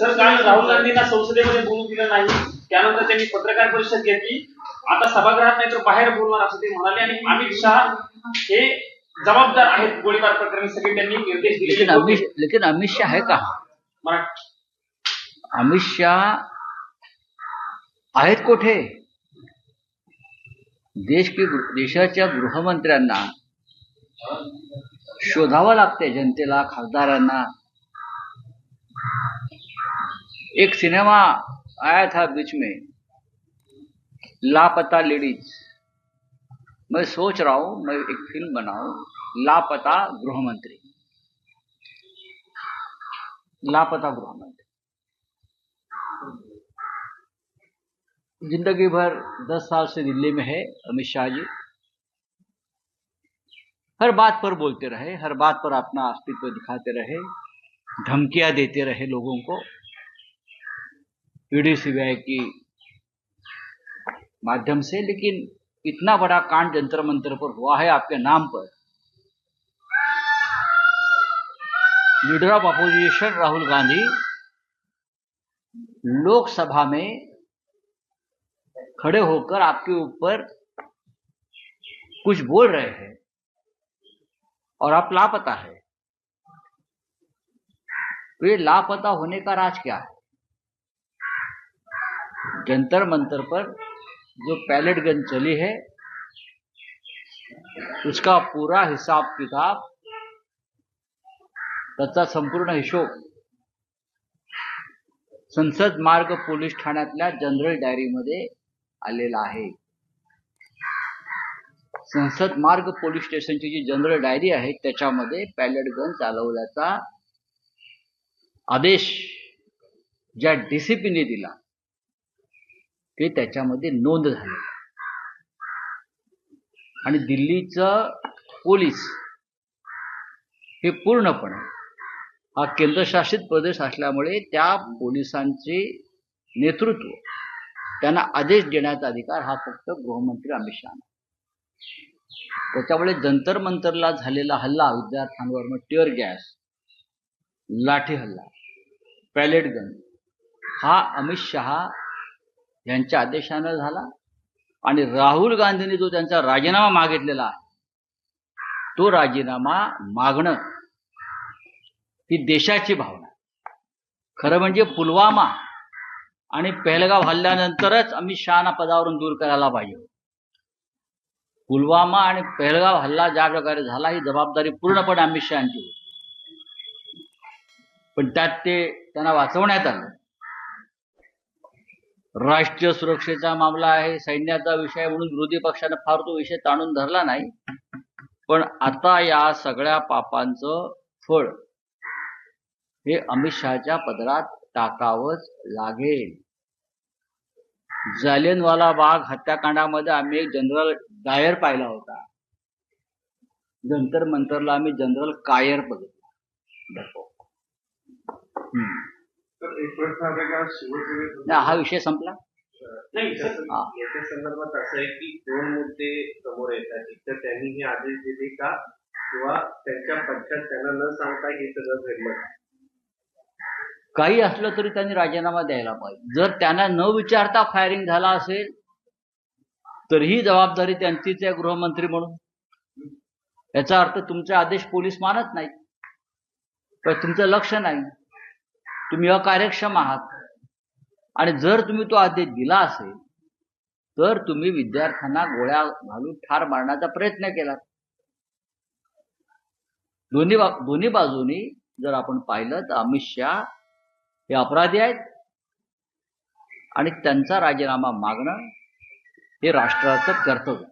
Sir, काल राहुल गांधींना संसदेमध्ये बोलू दिलं नाही, त्यानंतर त्यांनी पत्रकार परिषद घेतली. आता सभागृहात नाही तर बाहेर बोलणार असं ते म्हणाले. आणि अमित शहा हे जबाबदार आहेत गोळीबार प्रकरणी, सगळे त्यांनी निर्देश दिले. लेकिन अमित शाह है कहा? अमित शाह आहेत कुठे? देशाच्या गृहमंत्र्यांना शोधावं लागते, जनतेला, खासदारांना. एक सिनेमा आया था बीच में, लापता लेडीज. मैं सोच रहा हूं मैं एक फिल्म बनाऊं, लापता गृहमंत्री. लापता गृहमंत्री. जिंदगी भर 10 साल से दिल्ली में है अमित शाह जी. हर बात पर बोलते रहे, हर बात पर अपना अस्तित्व दिखाते रहे, धमकियां देते रहे लोगों को. ईडी सीबीआई की माध्यम से. लेकिन इतना बड़ा कांड जंतर मंतर पर हुआ है आपके नाम पर. Leader of opposition Rahul Gandhi Lok Sabha में खड़े होकर आपके ऊपर कुछ बोल रहे हैं और आप लापता है. तो ये लापता होने का राज क्या है? जंतर मंतर पर जो पैलेट गन चली है उसका पूरा हिसाब किताब, त्याचा संपूर्ण हिशोब संसद मार्ग पोलीस ठाण्यातल्या जनरल डायरीमध्ये आलेला आहे. संसद मार्ग पोलीस स्टेशनची जी जनरल डायरी आहे त्याच्यामध्ये पॅलेट गन चालवल्याचा आदेश ज्या डीसीपीने दिला ते त्याच्यामध्ये नोंद झाली. आणि दिल्लीचं पोलीस हे पूर्णपणे हा केंद्रशासित प्रदेश असल्यामुळे त्या पोलिसांचे नेतृत्व, त्यांना आदेश देण्याचा अधिकार हा फक्त गृहमंत्री अमित शहाना. त्याच्यामुळे जंतर मंतरला झालेला हल्ला, विद्यार्थ्यांवर टिअर गॅस, लाठी हल्ला, पॅलेट गन, हा अमित शहा यांच्या आदेशाने झाला. आणि राहुल गांधींनी जो त्यांचा राजीनामा मागितलेला आहे तो राजीनामा मागणं ही देशाची भावना. खरं म्हणजे पुलवामा आणि पहलगाव हल्ल्यानंतरच अमित शहाना पदावरून दूर करायला पाहिजे. पुलवामा आणि पहलगाव हल्ला ज्या प्रकारे झाला ही जबाबदारी पूर्णपणे अमित शहाची होती. पण त्यात त्यांना वाचवण्यात आलं. राष्ट्रीय सुरक्षेचा मामला आहे, सैन्याचा विषय म्हणून विरोधी पक्षाने फार तो विषय ताणून धरला नाही. पण आता या सगळ्या पापांचं फळ हे अमित शहाच्या पदरात टाकावंच लागेल. जालियनवाला बाग हत्याकांडामध्ये आम्ही एक जनरल डायर पाहिला होता. जंतर मंतरला आम्ही जनरल कायर बघितला. एक प्रश्न आता का शिवसेनेत हा विषय संपला नाही. याच्या संदर्भात असं आहे की 2 मुद्दे समोर येतात. एक तर त्यांनी हे आदेश दिले का, किंवा त्यांच्या पक्षात त्यांना न सांगता हे सगळं घडलं का? काही असलं तरी त्यांनी राजीनामा द्यायला पाहिजे. जर त्यांना न विचारता फायरिंग झाला असेल तरीही जबाबदारी त्यांचीच आहे गृहमंत्री म्हणून. याचा अर्थ तुमचे आदेश पोलीस मानत नाहीत, पण तुमचं लक्ष नाही, तुम्ही अकार्यक्षम आहात. आणि जर तुम्ही तो आदेश दिला असेल तर तुम्ही विद्यार्थ्यांना गोळ्या घालून ठार मारण्याचा प्रयत्न केला. दोन्ही बाजूनी जर आपण पाहिलं तर अमित शहा हे अपराधी आहेत आणि त्यांचा राजीनामा मागणं हे राष्ट्राचं कर्तव्य.